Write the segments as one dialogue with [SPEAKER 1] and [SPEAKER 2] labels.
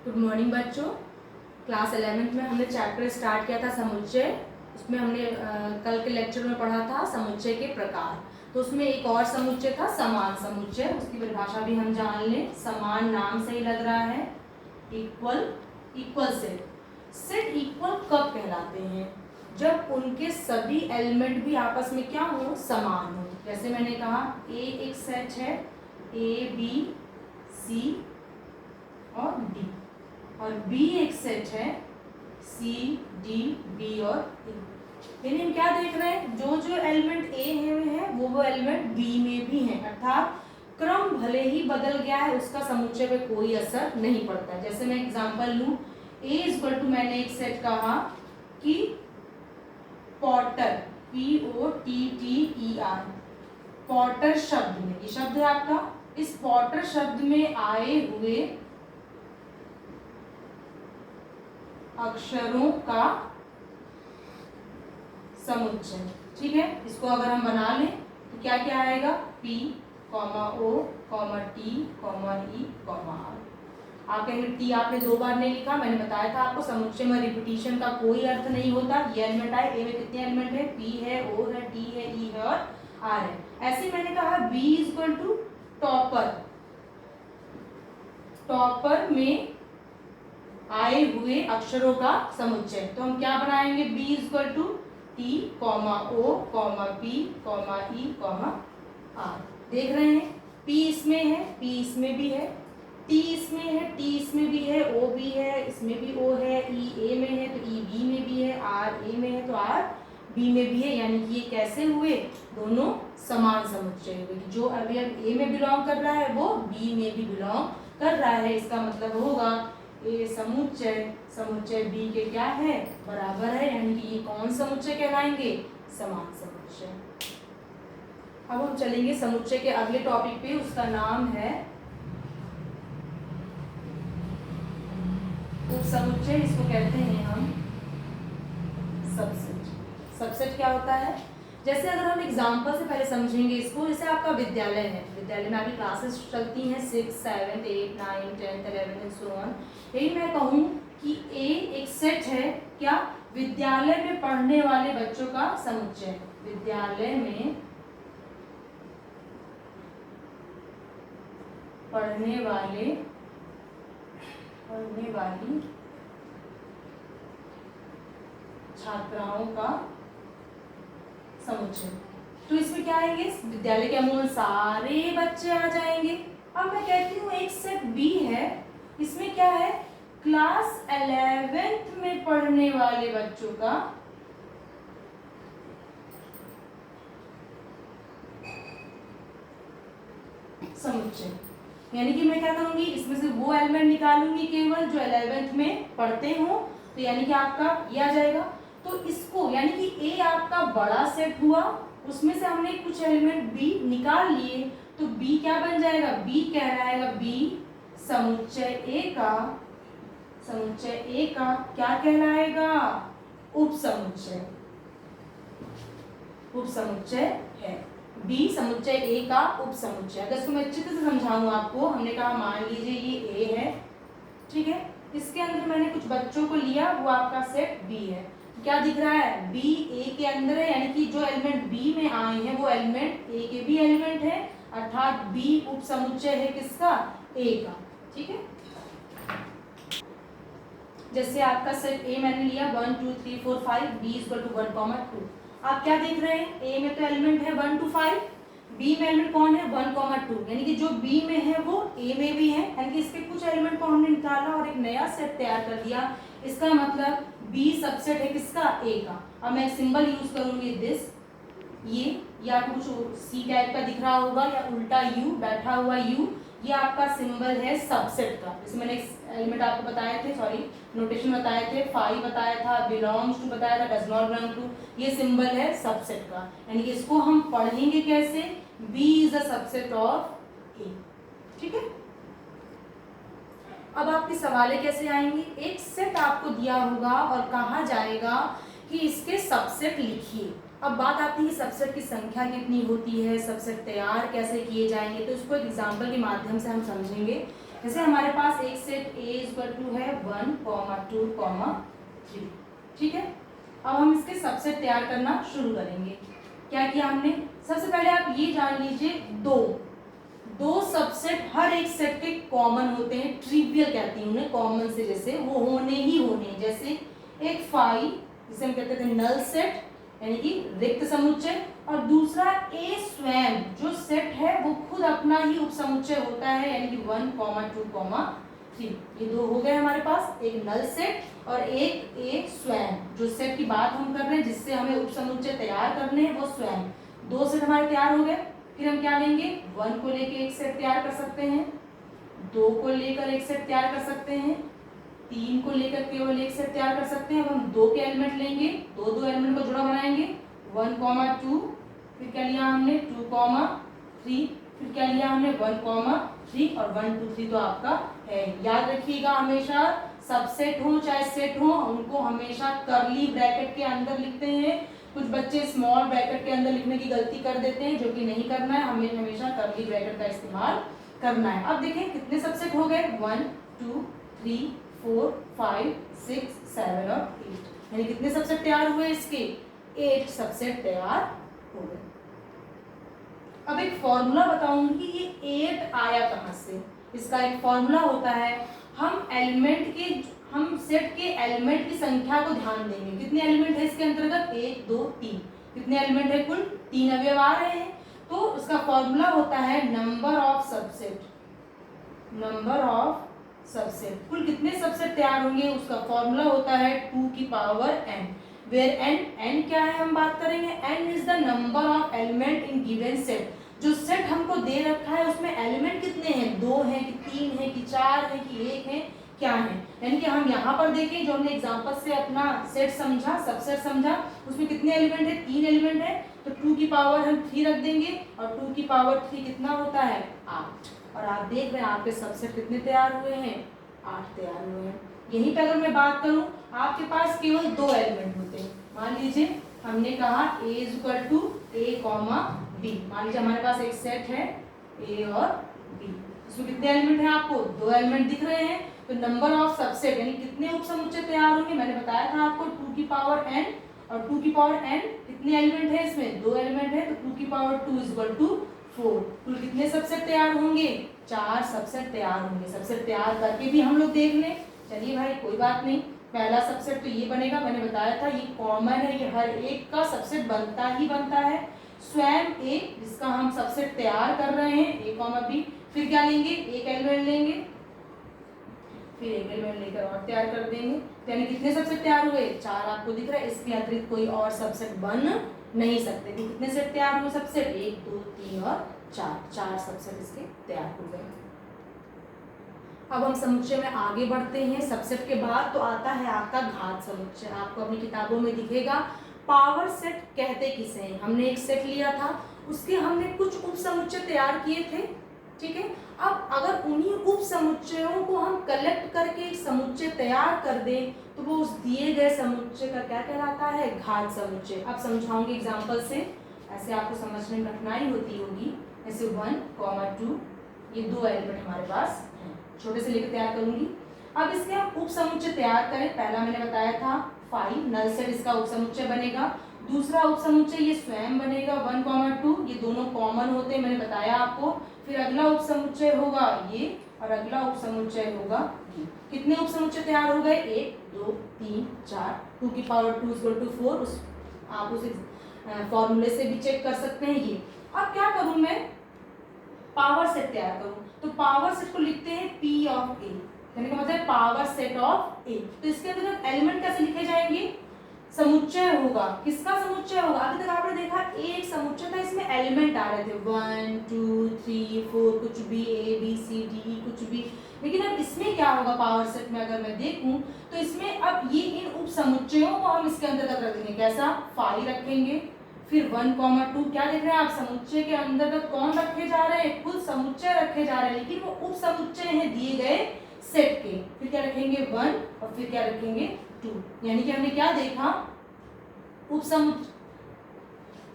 [SPEAKER 1] Good morning बच्चों। Class 11th में हमने चैप्टर स्टार्ट किया था समुच्चय। उसमें हमने कल के लेक्चर में पढ़ा था समुच्चय के प्रकार। तो उसमें एक और समुच्चय था समान समुच्चय। उसकी परिभाषा भी हम जान लें। समान नाम से ही लग रहा है। Equal, equal set. Set equal कब कहलाते हैं? जब उनके सभी एलिमेंट भी आपस में क्या हो, समान हो। जैसे मैंने कहा ए एक सेट है, ए बी सी और डी, और बी एक सेट है, सी डी बी और ए। यानी हम क्या देख रहे हैं, जो जो एलिमेंट ए में है वो एलिमेंट बी में भी है। अर्थात क्रम भले ही बदल गया है, उसका समुच्चय पे कोई असर नहीं पड़ता। जैसे मैं एग्जांपल लूं, ए इक्वल टू मैंने एक सेट कहा कि पॉटर, POTTER, पॉटर शब्द में, ये शब्द है आपका, इस पॉटर शब्द में आए हुए अक्षरों का समुच्चय। ठीक है, इसको अगर हम बना लें तो क्या क्या आएगा, P, O, T, E, R। आप कहेंगे टी आपने 2 बार नहीं लिखा। मैंने बताया था आपको समुच्चय में रिपीटिशन का कोई अर्थ नहीं होता। ये एलिमेंट आए, ए में कितने एलिमेंट है, P है, O है, T है, E है और R है। ऐसे मैंने कहा B equal to topper, topper में आए हुए अक्षरों का समुच्चय। तो हम क्या बनाएंगे, B equal to T, O, P, E, R। देख रहे हैं, P इसमें है, P इसमें भी है, T इसमें है, T इसमें भी है, O भी है, इसमें भी O है, E A में है तो E B में भी है, R A में है तो R B में भी है। यानी कि ये कैसे हुए, दोनों समान समुच्चय हुए। जो अवयव A में बिलोंग कर रहा है वो B में भी बिलोंग कर रहा है। इसका मतलब होगा ए समुच्चय समुच्चय B के क्या है, बराबर है। यानी कि ये कौन समुच्चय कहलाएंगे, समान समुच्चय। अब हम चलेंगे समुच्चय के अगले टॉपिक पे। उसका नाम है उपसमुच्चय। इसको कहते हैं हम सबसेट। सबसेट क्या होता है, जैसे अगर हम एग्जांपल से पहले समझेंगे इसको। जैसे आपका विद्यालय है, विद्यालय में आपकी क्लासेस चलती हैं 6, 7, 8, 9, 10, 11 एंड सो ऑन। यही मैं कहूँ कि ए एक सेट है, क्या, विद्यालय में पढ़ने वाले बच्चों का समुच्चय। विद्यालय में पढ़ने वाली छात्राओं का समुच्चय। तो इसमें क्या आएंगे, विद्यालय के अमूमन सारे बच्चे आ जाएंगे। अब मैं कहती हूँ एक सेट बी है, इसमें क्या है, क्लास 11th में पढ़ने वाले बच्चों का समुच्चय। यानी कि मैं क्या करूंगी, इसमें से वो एलिमेंट निकालूंगी केवल जो 11th में पढ़ते हो। तो यानी कि आपका ये आ जाएगा। तो इसको यानी कि ए आपका बड़ा सेट हुआ, उसमें से हमने कुछ एलिमेंट बी निकाल लिए, तो बी क्या बन जाएगा, बी कहलाएगा, बी समुच्चय ए का क्या कहलाएगा, उपसमुच्चय। उपसमुच्चय है बी समुच्चय ए का उपसमुच्चय। अगर इसको मैं अच्छे से समझाऊं आपको, हमने कहा मान लीजिए ये ए है, ठीक है, इसके अंदर मैंने कुछ बच्चों को लिया, वो आपका सेट बी है। क्या दिख रहा है, बी ए के अंदर है, यानी कि जो एलिमेंट बी में आए हैं वो एलिमेंट ए के भी एलिमेंट है। अर्थात बी उपसमुच्चय है किसका, ए का। ठीक है, जैसे आपका सेट ए मैंने लिया 1 2 3 4 5, बी इक्वल टू 1, 2। आप क्या देख रहे हैं, ए में तो एलिमेंट है 1 to 5, बी में एलिमेंट कौन है 1, 2। यानी कि जो बी में है वो ए में भी है। यानी कि इसके कुछ एलिमेंट को हमने निकाला और एक नया सेट तैयार कर दिया। इसका मतलब बी सबसेट है किसका, ए का। अब मैं सिंबल यूज करूंगी दिस, ये या कुछ सी टाइप का दिख रहा होगा या उल्टा यू, बैठा हुआ यू, ये आपका सिंबल है सबसेट का। जैसे मैंने एलिमेंट आपको बताए थे, सॉरी नोटेशन बताए थे, 5 बताया था, बिलोंग्स टू बताया था, डज नॉट बिलोंग टू, ये सिंबल है सबसेट का। यानी कि इसको हम पढ़ेंगे कैसे, B is the subset of A. ठीक है, अब आपके सवाल कैसे आएंगे, एक सेट आपको दिया होगा और कहा जाएगा कि इसके सबसेट लिखिए। अब बात आती है सबसेट की संख्या कितनी होती है, सबसेट तैयार कैसे किए जाएंगे। तो इसको एक एग्जांपल के माध्यम से हम समझेंगे। जैसे हमारे पास एक सेट ए इक्वल टू है 1, 2, 3। ठीक है, अब हम इसके सबसेट तैयार करना शुरू करेंगे। क्या किया हमने, सबसे पहले आप ये जान लीजिए दो सबसेट हर एक सेट के कॉमन होते हैं, ट्रिवियल कहती हूँ उन्हें, कॉमन से जैसे वो होने ही होने, जैसे एक फाई जिसे हम कहते थे नल सेट यानी कि रिक्त समुच्चय, और दूसरा ए स्वयं जो सेट है वो खुद अपना ही उपसमुच्चय होता है यानी कि 1, 2, 3। ये दो हो गए हमारे पास, एक नल सेट और एक ए स्वयं। जो सेट की बात हम कर रहे हैं जिससे हमें उपसमुच्चय तैयार करने हैं वो स्वयं। दो सेट हमारे तैयार हो गए, फिर हम क्या लेंगे, 1 को लेकर एक सेट तैयार कर सकते हैं, 2 को लेकर एक सेट तैयार कर सकते हैं, 3 को लेकर केवल एक सेट तैयार कर सकते हैं। अब हम 2 के एलिमेंट लेंगे, दो एलिमेंट को जुड़ा बनाएंगे, 1, 2, फिर क्या लिया हमने 2, 3, फिर क्या लिया हमने 1, 3 और 1, 2, 3 तो आपका है। याद रखिएगा हमेशा सबसेट हो चाहे सेट हो उनको हमेशा कर्ली ब्रैकेट के अंदर लिखते हैं। कुछ बच्चे स्मॉल ब्रैकेट के अंदर लिखने की गलती कर देते हैं जो कि नहीं करना है, हमें हमेशा कर्ली ब्रैकेट का इस्तेमाल करना है। अब देखें कितने सबसेट हो गए, 1, 2, 3, 4, 5, 6, 7 और 8, यानी कितने सबसेट तैयार हुए इसके, 8 सबसेट तैयार हो गए। अब एक फॉर्मूला बताऊंगी, ये 8 आया कहां से। इसका एक फॉर्मूला होता है, हम सेट के एलिमेंट की संख्या को ध्यान देंगे। कितने एलिमेंट है इसके अंतर्गत, 1, 2, 3, कितने एलिमेंट है, कुल 3 अवयव आ रहे हैं। तो उसका फॉर्मूला होता है नंबर ऑफ सबसेट, कुल कितने सबसेट तैयार होंगे उसका फॉर्मूला होता है 2 की पावर n, वेयर n क्या है हम बात करेंगे, n is the number of element in given set. जो सेट हमको दे रखा है उसमें एलिमेंट कितने हैं, 2 हैं कि 3 हैं कि 4 हैं कि 1 है, क्या है। यानी कि हम यहाँ पर देखें जो हमने एग्जांपल से अपना सेट समझा, सबसेट समझा, उसमें कितने एलिमेंट है, 3 एलिमेंट है। तो 2 की पावर हम 3 रख देंगे और 2 की पावर 3 कितना होता है, 8। और आप देख रहे हैं आपके सबसेट कितने तैयार हुए हैं, 8 तैयार हुए हैं। यहीं पर अगर मैं बात करूं आपके पास केवल 2 एलिमेंट होते हैं। मान लीजिए हमने कहा a = a, b। मान लीजिए हमारे पास एक सेट है a और b, इसमें कितने एलिमेंट हैं, आपको 2 एलिमेंट दिख रहे हैं। तो नंबर ऑफ सबसेट यानी कितने उपसमुच्चय तैयार होंगे, मैंने बताया था आपको 2 की पावर n, और 2 की पावर n कितने एलिमेंट है, इसमें 2 एलिमेंट है, तो 2 की पावर 2 = 4। कुल कितने सबसेट तैयार होंगे, 4 सबसेट तैयार होंगे। सबसेट तैयार करके भी हम लोग देख लें, चलिए भाई कोई बात नहीं। पहला सबसेट तो ये बनेगा, मैंने बताया था ये कॉमन है, ये हर एक का सबसेट बनता ही बनता है। स्वयं a जिसका हम सबसेट तैयार कर रहे हैं a, b, फिर क्या लेंगे, एक एलिमेंट लेंगे, फिर एक एलिमेंट लेकर और तैयार कर देंगे। तो यानी कितने सबसेट तैयार हुए, 4 आपको दिख रहा है। इसके अतिरिक्त कोई और सबसेट बन नहीं सकते। तो कितने सेट तैयार हुए सबसेट, 1, 2, 3 और 4 सबसेट इसके तैयार हो गए। अब हम समुच्चय में आगे बढ़ते हैं। सबसेट के बाद तो आता है आपका घात समुच्चय। आपको अपनी किताबों में दिखेगा पावर सेट कहते किसे हैं। हमने एक सेट लिया था, उसके हमने कुछ उप समुच्चय तैयार किए थे, ठीक है। अब अगर उन्हीं उप समुच्चयों को हम कलेक्ट करके एक समुच्चय तैयार कर दें तो वो उस दिए गए समुच्चय का क्या कहलाता है, घात समुच्चय। अब समझाऊंगी एग्जाम्पल से, ऐसे आपको समझने में कठिनाई होती होगी। ऐसे 1, 2 ये 2 एलिमेंट हमारे पास हैं, छोटे से लेकर तैयार करूंगी। अब इसके हम उप समुच्चय तैयार करें। पहला मैंने बताया था 5 नल सेट इसका उप समुच्चय बनेगा। दूसरा उप समुच्चय ये स्वयं बनेगा 1, 2, ये दोनों कॉमन होते हैं, मैंने बताया आपको। फिर अगला उप समुच्चय होगा ये और अगला उप समुच्चय होगा ये। कितने उप समुच्चय तैयार हो गए, 1, 2, 3, 4। 2 की पावर 2 = 4। आप उस फॉर्मूले से भी चेक कर सकते हैं ये। अब क्या करूं मैं, पावर सेट तैयार करूं। तो पावर सेट को लिखते हैं P ऑफ A, यानी कि मतलब पावर सेट ऑफ A। तो इसके अंदर एलिमेंट कैसे लिखे जाएंगे, समुच्चय होगा। किसका समुच्चय होगा, अभी तक आपने देखा एक समुच्चय था, इसमें एलिमेंट आ रहे थे 1, 2, 3, 4, कुछ भी A B C D E कुछ भी। लेकिन अब इसमें क्या होगा, पावर सेट में अगर मैं देखूं तो इसमें अब ये इन उप समुच्चयों को हम इसके अंदर तक रखेंगे। कैसा, 5 रखेंगे। फिर 1, 2 क्या देख रहे हैं आप, समुच्चय के अंदर तक कौन रखे जा रहे हैं, कुल समुच्चय रखे जा रहे हैं, लेकिन वो उप समुच्चय हैं दिए गए सेट के। फिर क्या रखेंगे 1 और फिर क्या रखेंगे 2। यानी कि हमने क्या देखा, उप समुच्चय,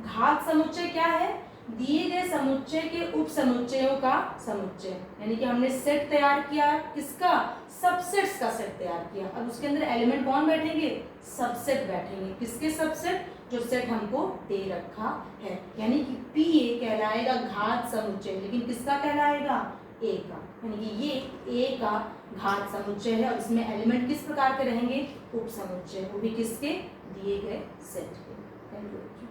[SPEAKER 1] घात समुच्चय क्या है, दिए गए समुच्चय के उप समुच्चयों का समुच्चय। यानी कि हमने सेट तैयार किया किसका, सबसेट सबसेट्स का सेट तैयार किया। अब उसके अंदर एलिमेंट कौन बैठेंगे? सबसेट बैठेंगे। किसके सबसेट? जो सेट हमको दे रखा है। यानी कि पी ए कहलाएगा घात समुच्चय, लेकिन किसका कहलाएगा? ए का। यानी कि ये ए का घात समुच्चय है और इसमें एलिमेंट किस प्रकार के रहेंगे? उप समुच्चय, वो भी किसके? दिए गए सेट के। Thank you.